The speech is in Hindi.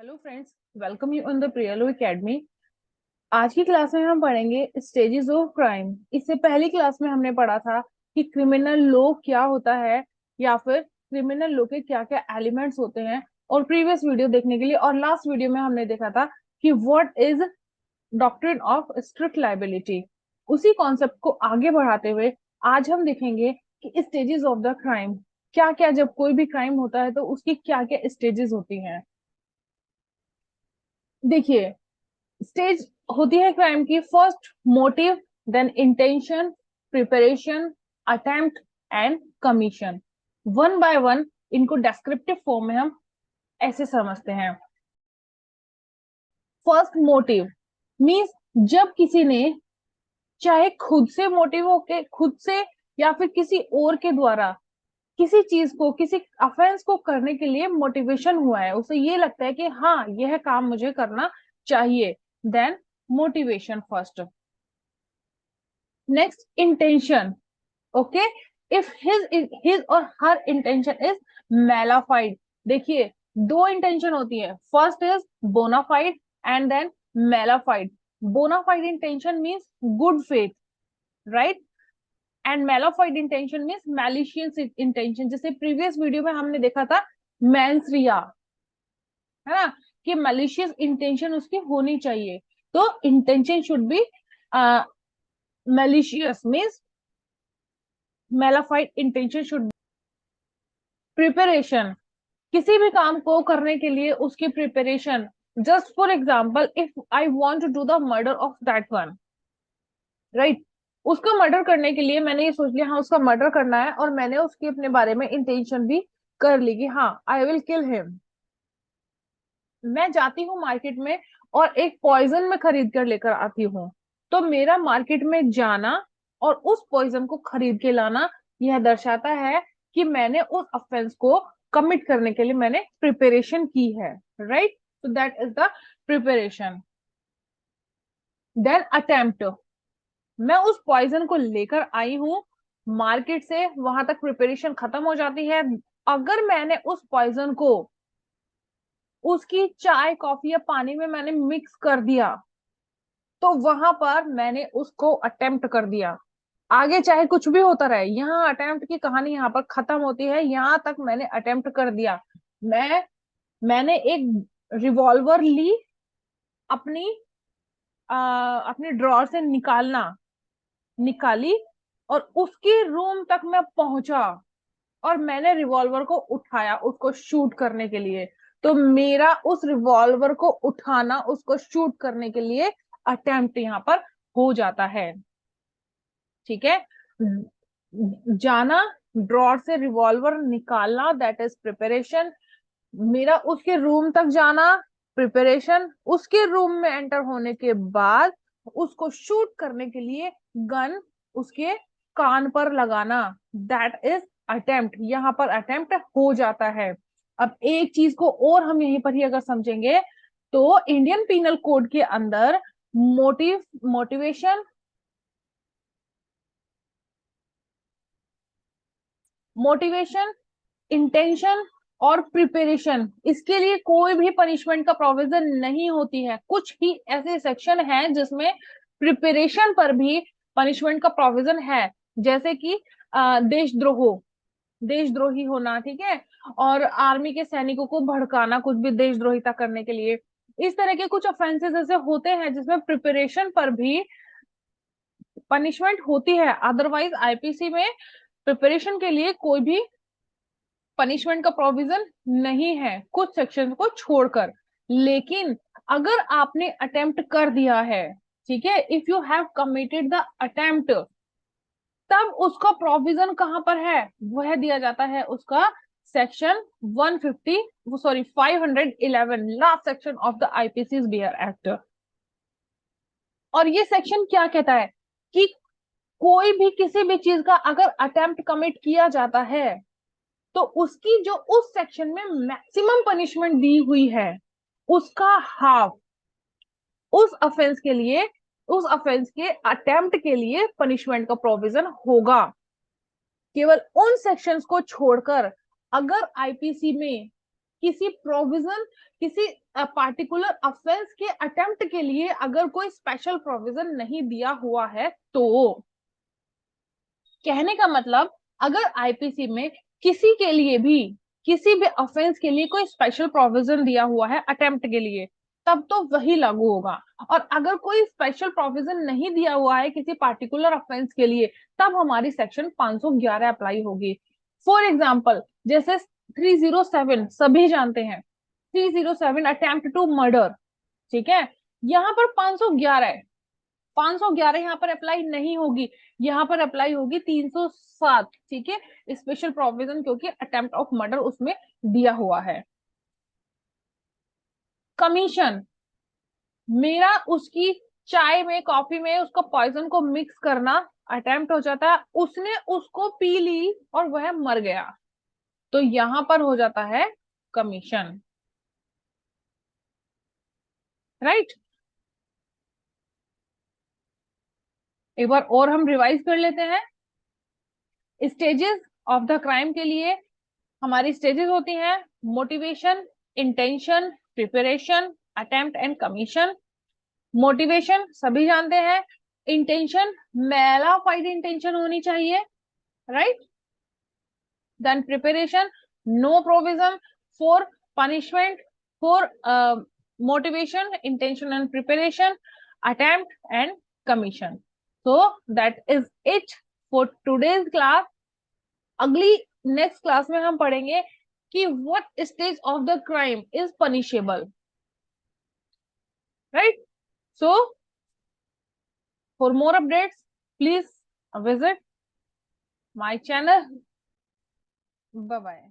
Hello friends, welcome you on the Priyalo academy. आज की क्लास में हम पढ़ेंगे स्टेजेस ऑफ क्राइम। इससे पहली क्लास में हमने पढ़ा था कि क्रिमिनल लॉ क्या होता है या फिर क्रिमिनल लॉ के क्या क्या एलिमेंट्स होते हैं। और प्रीवियस वीडियो देखने के लिए और लास्ट वीडियो में हमने देखा था कि what is doctrine of strict liability. उसी कॉन्सेप्ट को आगे बढ़ाते हुए आज हम देखेंगे कि स्टेजेस ऑफ द क्राइम क्या क्या, जब कोई भी क्राइम होता है तो उसकी क्या क्या स्टेजेस होती हैं। देखिए, स्टेज होती है क्राइम की। First motive, then intention, preparation, attempt and commission. One by one इनको डेस्क्रिप्टिव फॉर्म में हम ऐसे समझते हैं। फर्स्ट मोटिव मीन्स जब किसी ने, चाहे खुद से मोटिव होके, खुद से या फिर किसी और के द्वारा किसी चीज को, किसी अफेंस को करने के लिए मोटिवेशन हुआ है, उसे ये लगता है कि हाँ यह काम मुझे करना चाहिए, then motivation first. Next intention. Okay, if his or her intention is mala fide. देखिए, दो इंटेंशन होती है, first is bonafide and then malafide. Bonafide intention means good faith, right, and malafide intention means malicious intention. जैसे प्रीवियस वीडियो में हमने देखा था मैंसरिया, है ना, कि मैलिशियस इंटेंशन उसकी होनी चाहिए। तो intention should be malicious means malafide intention should. Preparation, किसी भी काम को करने के लिए उसकी preparation. Just for example, if I want to do the murder of that one, right, उसका मर्डर करने के लिए मैंने ये सोच लिया हाँ उसका मर्डर करना है, और मैंने उसके अपने बारे में इंटेंशन भी कर ली कि हाँ आई विल किल हिम। मैं जाती हूँ मार्केट में और एक पॉइजन में खरीद कर लेकर आती हूँ। तो मेरा मार्केट में जाना और उस पॉइजन को खरीद के लाना यह दर्शाता है कि मैंने उस ऑफेंस को कमिट करने के लिए मैंने प्रिपरेशन की है, राइट। तो that is the preparation. Then attempt, मैं उस पॉइजन को लेकर आई हूँ मार्केट से, वहां तक प्रिपरेशन खत्म हो जाती है। अगर मैंने उस पॉइजन को उसकी चाय कॉफी या पानी में मैंने मिक्स कर दिया, तो वहां पर मैंने उसको अटेम्प्ट कर दिया। आगे चाहे कुछ भी होता रहे, यहाँ अटेम्प्ट की कहानी यहाँ पर खत्म होती है। यहाँ तक मैंने अटेम्प्ट कर दिया। मैंने एक रिवॉल्वर ली, अपनी अपनी ड्रॉर से निकाली, और उसके रूम तक मैं पहुंचा और मैंने रिवॉल्वर को उठाया उसको शूट करने के लिए। तो मेरा उस रिवॉल्वर को उठाना, उसको शूट करने के लिए अटेम्प्ट यहाँ पर हो जाता है। ठीक है, जाना, ड्रॉर से रिवॉल्वर निकालना, दैट इज प्रिपरेशन। मेरा उसके रूम तक जाना, प्रिपरेशन। उसके रूम में एंटर होने के बाद उसको शूट करने के लिए गन उसके कान पर लगाना, दैट इज अटेम्प्ट। यहाँ पर अटेम्प्ट हो जाता है। अब एक चीज को और हम यहीं पर ही अगर समझेंगे, तो इंडियन पीनल कोड के अंदर मोटिवेशन, इंटेंशन और प्रिपरेशन, इसके लिए कोई भी पनिशमेंट का प्रोविजन नहीं होती है। कुछ ही ऐसे सेक्शन हैं जिसमें प्रिपरेशन पर भी पनिशमेंट का प्रोविजन है, जैसे कि देशद्रोह, देशद्रोही होना, ठीक है, और आर्मी के सैनिकों को भड़काना कुछ भी देशद्रोहिता करने के लिए। इस तरह के कुछ ऑफेंसेस ऐसे होते हैं जिसमें प्रिपरेशन पर भी पनिशमेंट होती है। अदरवाइज आईपीसी में प्रिपरेशन के लिए कोई भी पनिशमेंट का प्रोविजन नहीं है, कुछ सेक्शन को छोड़कर। लेकिन अगर आपने अटेम्प्ट कर दिया है, ठीक है, if you have committed the attempt, तब उसका प्रोविजन कहां पर है, वह दिया जाता है उसका section 150, sorry 511, last section of the IPC bare act. और ये सेक्शन क्या कहता है कि कोई भी किसी भी चीज का अगर अटेम्प्ट कमिट किया जाता है, तो उसकी जो उस सेक्शन में मैक्सिमम पनिशमेंट दी हुई है, उसका हाफ उस ऑफेंस के लिए, उस ऑफेंस के अटेम्प्ट के लिए पनिशमेंट का प्रोविजन होगा। केवल उन सेक्शंस को छोड़कर, अगर आईपीसी में किसी प्रोविजन, किसी पार्टिकुलर ऑफेंस के अटेम्प्ट के लिए अगर कोई स्पेशल प्रोविजन नहीं दिया हुआ है तो, कहने का मतलब अगर आईपीसी में किसी के लिए भी, किसी भी ऑफेंस के लिए कोई स्पेशल प्रोविजन दिया हुआ है अटेम्प्ट के लिए, तब तो वही लागू होगा। और अगर कोई स्पेशल प्रोविजन नहीं दिया हुआ है किसी पार्टिकुलर ऑफेंस के लिए, तब हमारी सेक्शन 511 अप्लाई होगी। फॉर एग्जाम्पल, जैसे 307 सभी जानते हैं, 307 अटेम्प्ट टू मर्डर, ठीक है, यहाँ पर 511 है, 511 यहाँ पर अप्लाई नहीं होगी, यहाँ पर अप्लाई होगी 307, ठीक है, स्पेशल प्रोविजन, क्योंकि अटेम्प्ट ऑफ मर्डर उसमें दिया हुआ है। कमीशन, मेरा उसकी चाय में, कॉफी में उसका पॉइजन को मिक्स करना अटेम्प्ट हो जाता है, उसने उसको पी ली और वह मर गया, तो यहां पर हो जाता है कमीशन, राइट। एक बार और हम रिवाइज कर लेते हैं। स्टेजेस ऑफ द क्राइम के लिए हमारी स्टेजेस होती हैं motivation, intention, preparation, attempt and commission. Motivation सभी जानते हैं, इंटेंशन मेलाफाइड इंटेंशन होनी चाहिए, right. Then preparation, no provision for punishment for motivation, intention and preparation, attempt and commission. so that is it for today's class। अगली नेक्स्ट क्लास में हम पढ़ेंगे कि what stage of the crime is punishable, right. So for more updates please visit my channel. Bye bye.